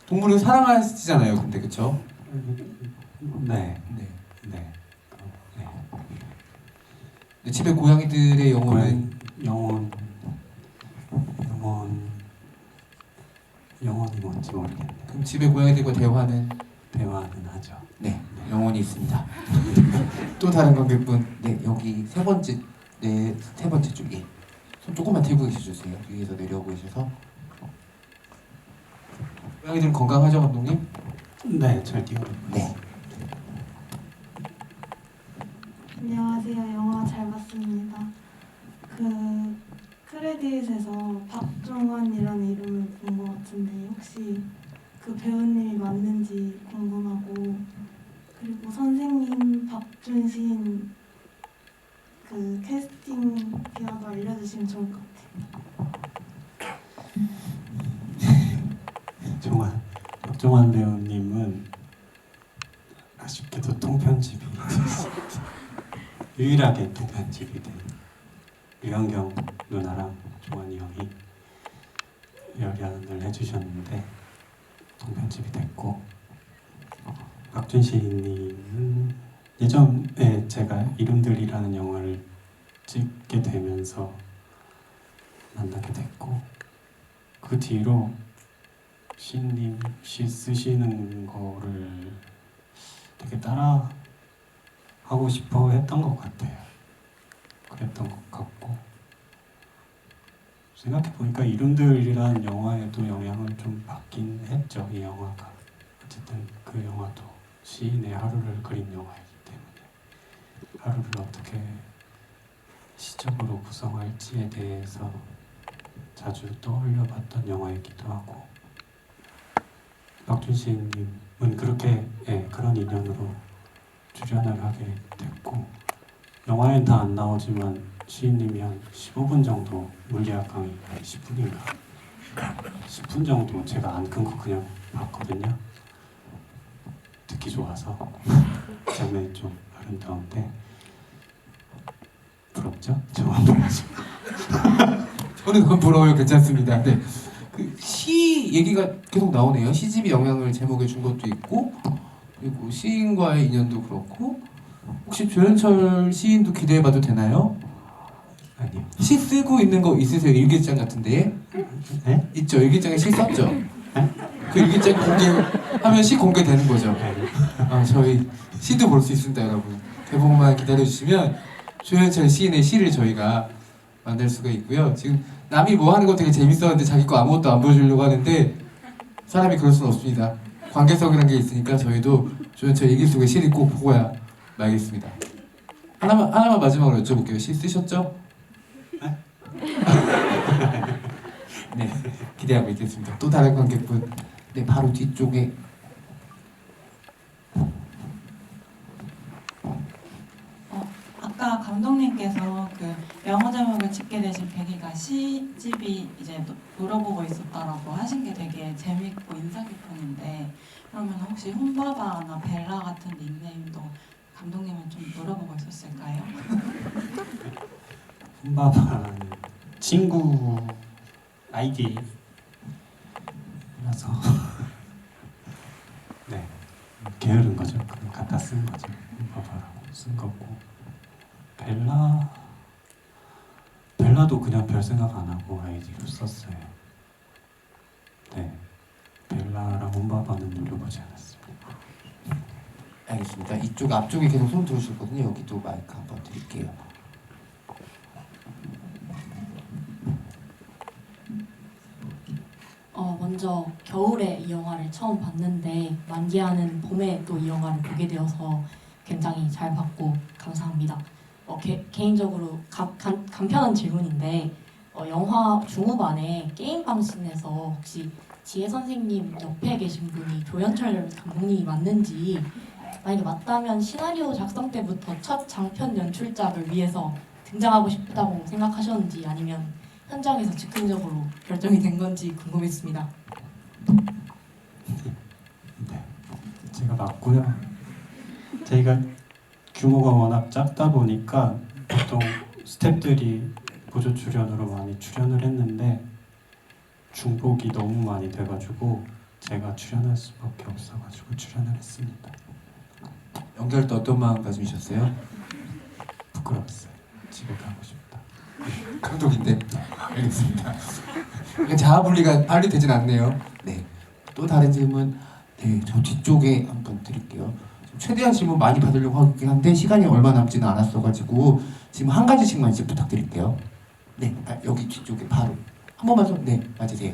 [SPEAKER 2] 동물을 사랑하시잖아요 근데 그쵸?
[SPEAKER 1] 네,
[SPEAKER 2] 네.
[SPEAKER 1] 네. 네.
[SPEAKER 2] 근데 집에 고양이들의 영혼은
[SPEAKER 1] 영혼이 뭔지 모르겠네요.
[SPEAKER 2] 그럼 집에 고양이들과 대화는
[SPEAKER 1] 대화는 하죠.
[SPEAKER 2] 네 영혼이 있습니다. 또 다른 관객분 네 여기 세 번째 쪽에 손 조금만 들고 계셔주세요. 위에서 내려오고 계셔서 고양이들은 건강하죠 감독님?
[SPEAKER 1] 네, 잘 뛰어요.
[SPEAKER 2] 네.
[SPEAKER 8] 안녕하세요. 영화 잘 봤습니다. 그 크레딧에서 박종원이라는 이름을 본 것 같은데 혹시 그 배우님이 맞는지 궁금하고, 그리고 선생님 박준신 그 캐스팅 비화도 알려주시면 좋을 것 같아요.
[SPEAKER 1] 박종환 배우님은 아쉽게도 통편집이 유일하게 통편집이 된 유현경 누나랑 종환이 형이 열연을 해주셨는데 통편집이 됐고, 박준신님은 예전에 제가 이름들이라는 영화를 찍게 되면서 만나게 됐고, 그 뒤로 시인님 시 쓰시는 거를 되게 따라 하고 싶어 했던 것 같아요. 그랬던 것 같고, 생각해보니까 이름들이라는 영화에도 영향을 좀 받긴 했죠. 이 영화가 어쨌든 그 영화도 시인의 하루를 그린 영화이기 때문에 하루를 어떻게 시적으로 구성할지에 대해서 자주 떠올려 봤던 영화이기도 하고, 박준신님은 그렇게 그런 인연으로 출연을 하게 됐고, 영화엔 다 안 나오지만 시인님이 한 15분 정도 물리학 강의, 10분인가 10분 정도 제가 안 큰 거 그냥 봤거든요. 듣기 좋아서 장면이 좀 아름다운데 부럽죠? 저만 부러워서.
[SPEAKER 2] 저는 그건 부러워요. 괜찮습니다. 네. 그 시 얘기가 계속 나오네요. 시집이 영향을 제목에 준 것도 있고, 그리고 시인과의 인연도 그렇고. 혹시 조연철 시인도 기대해봐도 되나요?
[SPEAKER 1] 아니요.
[SPEAKER 2] 시 쓰고 있는 거 있으세요? 일기장 같은데?
[SPEAKER 1] 네?
[SPEAKER 2] 있죠. 일기장에 시 썼죠. 그 일기장 공개하면 시 공개되는 거죠. 아, 저희 시도 볼 수 있습니다, 여러분. 대본만 기다려주시면 조연철 시인의 시를 저희가 만들 수가 있고요. 지금 남이 뭐 하는 거 되게 재밌었는데 자기 거 아무것도 안 보여주려고 하는데 사람이 그럴 수는 없습니다. 관계성이라는 게 있으니까 저희도 조연철 일기 속의 시를 꼭 보고야 말겠습니다. 하나만 마지막으로 여쭤볼게요. 시 쓰셨죠? 네, 기대하고 있겠습니다. 또 다른 관객분, 네, 바로 뒤쪽에.
[SPEAKER 9] 아까 감독님께서 그 영화 제목을 짓게 되신 계기가 시집이 이제 물어보고 있었다라고 하신 게 되게 재밌고 인상 깊었는데, 그러면 혹시 혼바바나 벨라 같은 닉네임도 감독님은 좀 물어보고 있었을까요?
[SPEAKER 1] 혼바바는 친구 아이디라서 네, 게으른 거죠. 그 갖다 쓴 거죠. 봐봐라고 쓴 거고. 벨라도 그냥 별 생각 안 하고 아이디로 썼어요. 네, 벨라랑 홈바바는 노려보지 않았습니다.
[SPEAKER 2] 알겠습니다. 이쪽 앞쪽에 계속 손 들어주셨거든요. 여기도 마이크 한번 드릴게요.
[SPEAKER 10] 먼저 겨울에 이 영화를 처음 봤는데 만개하는 봄에 또 이 영화를 보게 되어서 굉장히 잘 봤고 감사합니다. 개인적으로 간편한 질문인데 영화 중후반에 게임 방신에서 혹시 지혜 선생님 옆에 계신 분이 조연철 감독님이 맞는지, 만약에 맞다면 시나리오 작성 때부터 첫 장편 연출작을 위해서 등장하고 싶다고 생각하셨는지, 아니면 현장에서 즉흥적으로 결정이 된 건지 궁금했습니다.
[SPEAKER 1] 네, 제가 맞고요. 저희가 규모가 워낙 작다 보니까 보통 스태프들이 보조 출연으로 많이 출연을 했는데 중복이 너무 많이 돼가지고 제가 출연할 수밖에 없어가지고 출연을 했습니다.
[SPEAKER 2] 연기할 때 어떤 마음가짐이셨어요?
[SPEAKER 1] 부끄러웠어요. 집에 가고 싶다.
[SPEAKER 2] 감독인데. 알겠습니다. 자아 분리가 빨리 되진 않네요. 네. 또 다른 질문. 네, 저 뒤쪽에 한번 드릴게요. 최대한 질문 많이 받으려고 하긴 한데 시간이 얼마 남지는 않았어가지고 지금 한 가지씩만 이제 부탁드릴게요. 네, 여기 뒤쪽에 바로 한 번만 좀. 네, 맞으세요.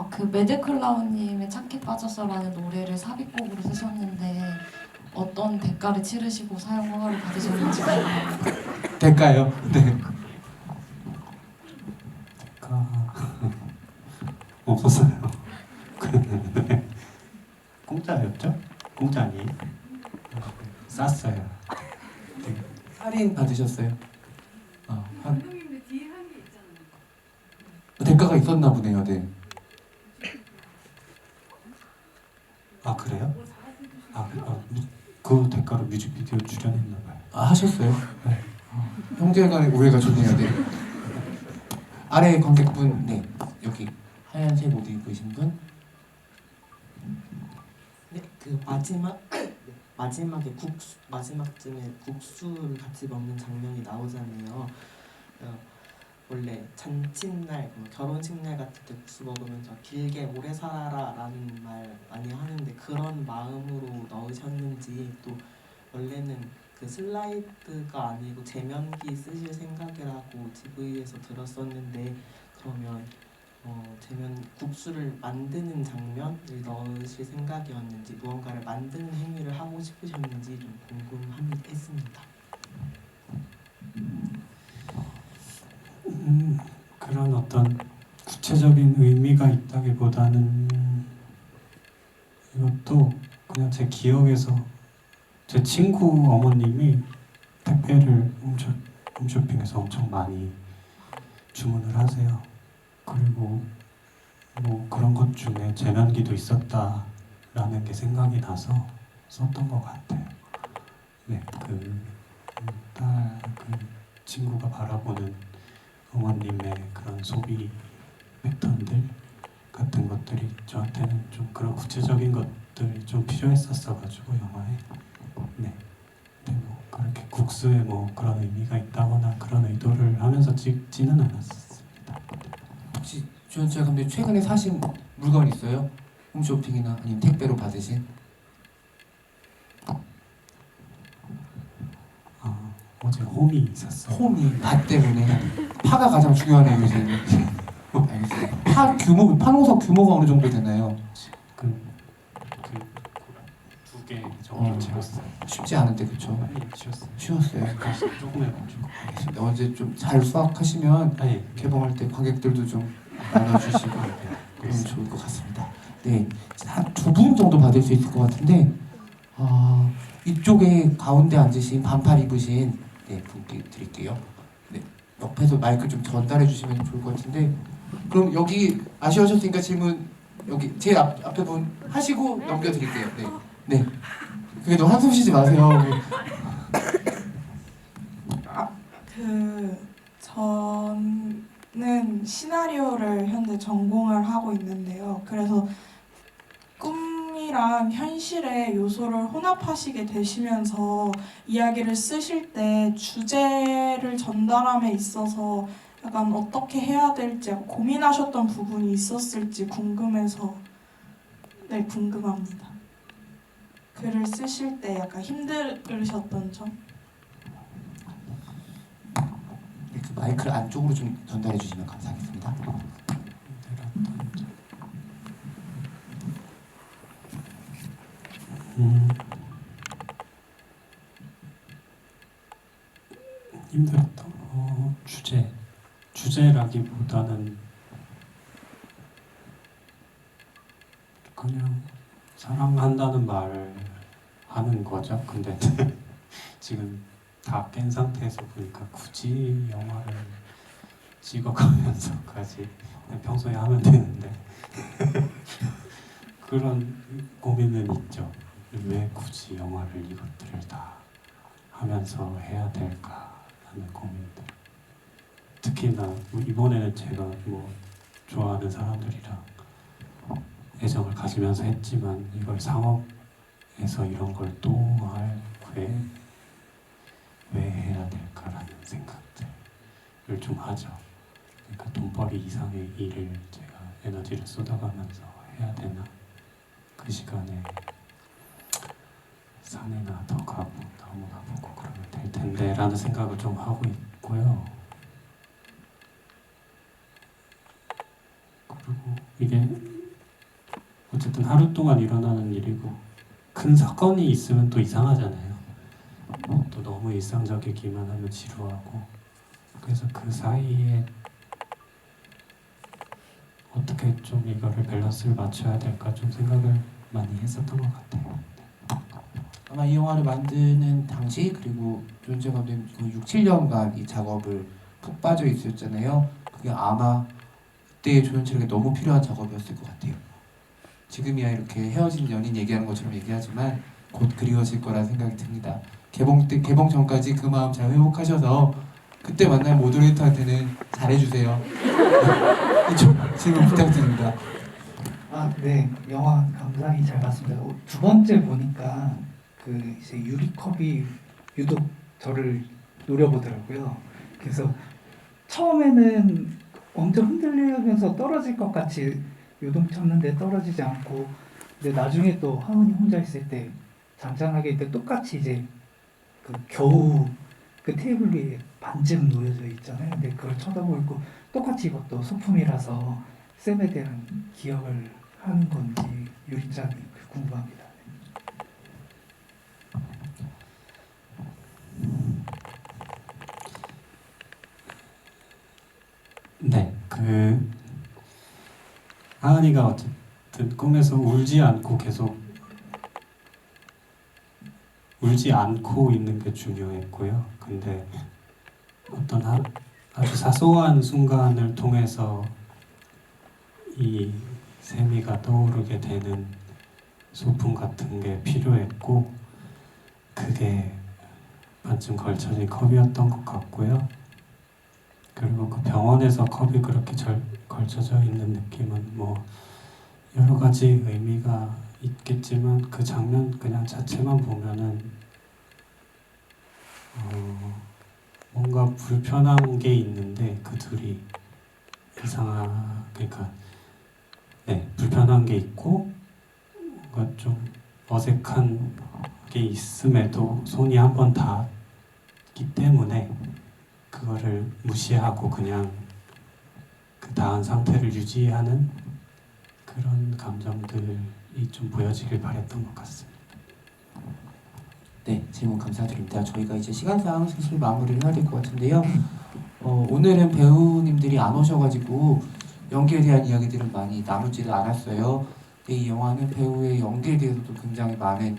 [SPEAKER 11] 그 매드클라운님의 착해 빠졌어라는 노래를 삽입곡으로 쓰셨는데 어떤 대가를 치르시고 사용 허가를 받으셨는지 궁금합니다.
[SPEAKER 2] 될까요? 네.
[SPEAKER 1] 대가 없었어요. 공짜였죠? 공짜 아니에요? 쌌어요.
[SPEAKER 2] 할인 받으셨어요? 대가가 있었나 보네요. 네.
[SPEAKER 1] 아 그래요? 그 대가로 뮤직비디오 출연했나 봐요.
[SPEAKER 2] 하셨어요?
[SPEAKER 1] 네.
[SPEAKER 2] 형제간의 오해가 좋네요. 네. 아래 관객분, 네, 여기 하얀색 옷 입으신 분.
[SPEAKER 12] 네, 그 마지막에 마지막쯤에 국수를 같이 먹는 장면이 나오잖아요. 원래 잔칫날, 결혼식 날 같은 때 국수 먹으면서 길게 오래 살아라라는 말 많이 하는데 그런 마음으로 넣으셨는지, 또 원래는 그 슬라이드가 아니고 제면기 쓰실 생각이라고 GV에서 들었었는데, 그러면 국수를 만드는 장면을 넣으실 생각이었는지, 무언가를 만드는 행위를 하고 싶으셨는지 좀 궁금했습니다.
[SPEAKER 1] 그런 어떤 구체적인 의미가 있다기보다는 이것도 그냥 제 기억에서 제 친구 어머님이 택배를 홈쇼핑에서 엄청 많이 주문을 하세요. 그리고 뭐 그런 것 중에 제면기도 있었다라는 게 생각이 나서 썼던 것 같아요. 네, 그 친구가 바라보는 어머님의 그런 소비 패턴들 같은 것들이 저한테는 좀 그런 구체적인 것들이 좀 필요했었어가지고 영화에. 네. 근데 뭐 그렇게 국수에 뭐 그런 의미가 있다거나 그런 의도를 하면서 찍지는 않았습니다.
[SPEAKER 2] 혹시 조현철 감독님 최근에 사신 물건 있어요? 홈쇼핑이나 아니면 택배로 받으신?
[SPEAKER 1] 어제 홈이 있었어요.
[SPEAKER 2] 홈이 밭 때문에. 파가 가장 중요하네요 요새. 알겠습니다. 파농사 규모가 어느 정도 되나요?
[SPEAKER 1] 두 개 정도 채웠어요.
[SPEAKER 2] 쉽지 않은데 그렇죠? 쉬웠어요.
[SPEAKER 1] 조금 해가지고.
[SPEAKER 2] 알겠습니다. 언제 좀 잘 수확하시면 개봉할 때 관객들도 좀 나눠주시고 그러면 좋을 것 같습니다. 네, 한 두 분 정도 받을 수 있을 것 같은데 이쪽에 가운데 앉으신 반팔 입으신 분께 드릴게요. 네, 옆에서 마이크 좀 전달해 주시면 좋을 것 같은데, 그럼 여기 아쉬우셨으니까 질문 여기 제 앞에 분 하시고 넘겨드릴게요. 네, 네. 그래도 한숨 쉬지 마세요.
[SPEAKER 13] 저는 시나리오를 현재 전공을 하고 있는데요. 그래서 꿈이 상상이랑 현실의 요소를 혼합하시게 되시면서 이야기를 쓰실 때 주제를 전달함에 있어서 약간 어떻게 해야 될지 약간 고민하셨던 부분이 있었을지 궁금해서 네, 궁금합니다. 글을 쓰실 때 약간 힘들으셨던 점?
[SPEAKER 2] 네, 그 마이크를 안쪽으로 좀 전달해 주시면 감사하겠습니다.
[SPEAKER 1] 힘들었던 주제라기보다는 그냥 사랑한다는 말을 하는 거죠. 근데 지금 다 깬 상태에서 보니까 굳이 영화를 찍어가면서까지 그냥 평소에 하면 되는데 그런 고민은 있죠. 왜 굳이 영화를 이것들을 다 하면서 해야 될까라는 고민들. 특히나 이번에는 제가 좋아하는 사람들이랑 애정을 가지면서 했지만 이걸 상업에서 이런 걸 또 할 왜 해야 될까라는 생각들을 좀 하죠. 그러니까 돈벌이 이상의 일을 제가 에너지를 쏟아가면서 해야 되나? 그 시간에 산이나 더 가고 나무나 보고 그러면 될 텐데 라는 생각을 좀 하고 있고요. 그리고 이게 어쨌든 하루 동안 일어나는 일이고 큰 사건이 있으면 또 이상하잖아요. 또 너무 일상적이기만 하면 지루하고 그래서 그 사이에 어떻게 좀 이거를 밸런스를 맞춰야 될까 좀 생각을 많이 했었던 것 같아요.
[SPEAKER 2] 아마 이 영화를 만드는 당시 그리고 조현철 감독님 6, 7년간 이 작업을 푹 빠져 있었잖아요. 그게 아마 그때 조현철에게 너무 필요한 작업이었을 것 같아요. 지금이야 이렇게 헤어진 연인 얘기하는 것처럼 얘기하지만 곧 그리워질 거라 생각이 듭니다. 개봉 전까지 그 마음 잘 회복하셔서 그때 만날 모더레이터한테는 잘해주세요. 이쪽 질문 부탁드립니다.
[SPEAKER 14] 네, 영화 감상이 잘 봤습니다. 두 번째 보니까 그 이제 유리컵이 유독 저를 노려보더라고요. 그래서 처음에는 엄청 흔들리면서 떨어질 것 같이 요동 쳤는데 떨어지지 않고, 근데 나중에 또 하은이 혼자 있을 때 잔잔하게 있을 때 똑같이 이제 그 겨우 그 테이블 위에 반쯤 놓여져 있잖아요. 근데 그걸 쳐다보고 있고 똑같이 이것도 소품이라서 쌤에 대한 기억을 하는 건지 유리장이 궁금합니다.
[SPEAKER 1] 네, 하은이가 어쨌든 꿈에서 울지 않고 있는 게 중요했고요. 근데 어떤 아주 사소한 순간을 통해서 이 세미가 떠오르게 되는 소품 같은 게 필요했고 그게 반쯤 걸쳐진 컵이었던 것 같고요. 그리고 그 병원에서 컵이 그렇게 걸쳐져 있는 느낌은 여러 가지 의미가 있겠지만 그 장면 그냥 자체만 보면은 뭔가 불편한 게 있는데 그 둘이 그러니까 불편한 게 있고 뭔가 좀 어색한 게 있음에도 손이 한 번 닿았기 때문에 그거를 무시하고 그냥 그 닿은 상태를 유지하는 그런 감정들이 좀 보여지길 바랬던 것 같습니다.
[SPEAKER 2] 네, 질문 감사드립니다. 저희가 이제 시간상 슬슬 마무리를 해야 될 것 같은데요. 오늘은 배우님들이 안 오셔가지고 연기에 대한 이야기들을 많이 나누지를 않았어요. 근데 이 영화는 배우의 연기에 대해서도 굉장히 많은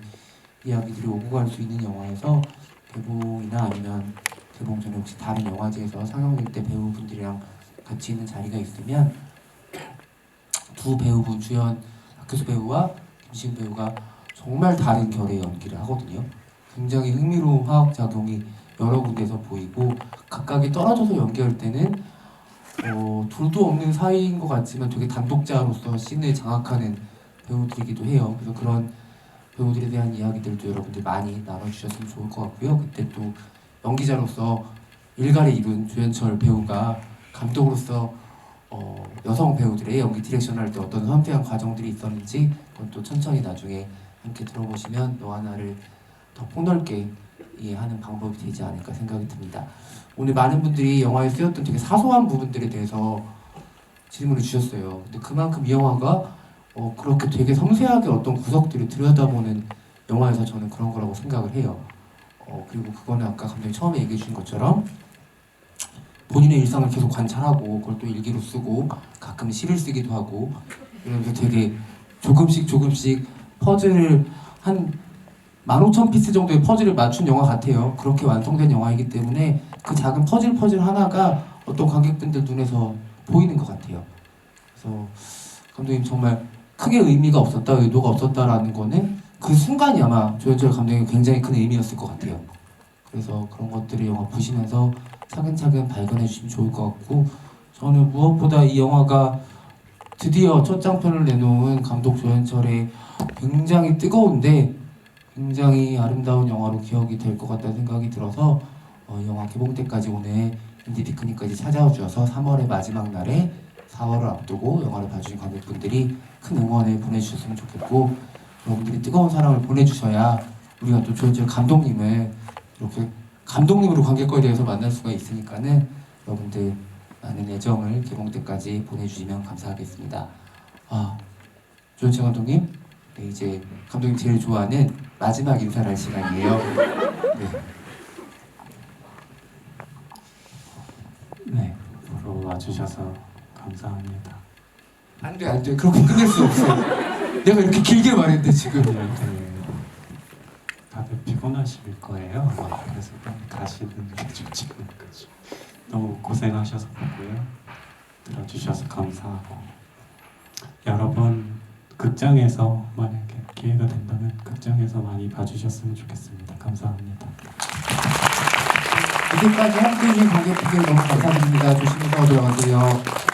[SPEAKER 2] 이야기들이 오고 갈 수 있는 영화여서 개봉이나 아니면 개봉 전에 혹시 다른 영화제에서 상영될 때 배우분들이랑 같이 있는 자리가 있으면 두 배우분 주연 박효수 배우와 김시은 배우가 정말 다른 결의 연기를 하거든요. 굉장히 흥미로운 화학작용이 여러 군데서 보이고 각각이 떨어져서 연기할 때는 둘도 없는 사이인 것 같지만 되게 단독자로서 씬을 장악하는 배우들이기도 해요. 그래서 그런 배우들에 대한 이야기들도 여러분들 많이 나눠주셨으면 좋을 것 같고요. 그때 또 연기자로서 일가를 이룬 조연철 배우가 감독으로서 여성 배우들의 연기 디렉션을 할 때 어떤 섬세한 과정들이 있었는지 그건 또 천천히 나중에 함께 들어보시면 너 하나를 더 폭넓게 이해하는 방법이 되지 않을까 생각이 듭니다. 오늘 많은 분들이 영화에 쓰였던 되게 사소한 부분들에 대해서 질문을 주셨어요. 근데 그만큼 이 영화가 그렇게 되게 섬세하게 어떤 구석들을 들여다보는 영화에서 저는 그런 거라고 생각을 해요. 그리고 그거는 아까 감독님 처음에 얘기해 주신 것처럼 본인의 일상을 계속 관찰하고 그걸 또 일기로 쓰고 가끔 시를 쓰기도 하고 이러면서 되게 조금씩 퍼즐을 한 15,000피스 정도의 퍼즐을 맞춘 영화 같아요. 그렇게 완성된 영화이기 때문에 그 작은 퍼즐 하나가 어떤 관객분들 눈에서 보이는 것 같아요. 그래서 감독님 정말 크게 의미가 없었다, 의도가 없었다라는 거는 그 순간이 아마 조연철 감독님 굉장히 큰 의미였을 것 같아요. 그래서 그런 것들을 영화 보시면서 차근차근 발견해 주시면 좋을 것 같고 저는 무엇보다 이 영화가 드디어 첫 장편을 내놓은 감독 조연철의 굉장히 뜨거운데 굉장히 아름다운 영화로 기억이 될 것 같다는 생각이 들어서 영화 개봉 때까지 오늘 인디 피크닉까지 찾아와 주셔서 3월의 마지막 날에 4월을 앞두고 영화를 봐주신 관객분들이 큰 응원을 보내주셨으면 좋겠고 여러분들이 뜨거운 사랑을 보내주셔야 우리가 또 조연철 감독님을 이렇게 감독님으로 관객과에 대해서 만날 수가 있으니까는 여러분들 많은 애정을 개봉 때까지 보내주시면 감사하겠습니다. 조연철 감독님, 네, 이제 감독님 제일 좋아하는 마지막 인사를 할 시간이에요.
[SPEAKER 1] 네, 보러 와주셔서 감사합니다.
[SPEAKER 2] 안 돼. 그렇게 끝낼 수 없어. 내가 이렇게 길게 말했는데 지금.
[SPEAKER 1] 다들 피곤하실 거예요. 그래서 빨리 가시는 게 좋지 않을까. 너무 고생하셔서 보고요. 들어주셔서 감사하고 여러분 극장에서 만약에 기회가 된다면 극장에서 많이 봐주셨으면 좋겠습니다. 감사합니다.
[SPEAKER 2] 이제까지 함께해 주신 관객분들 너무 감사드립니다. 조심해서 들어가세요.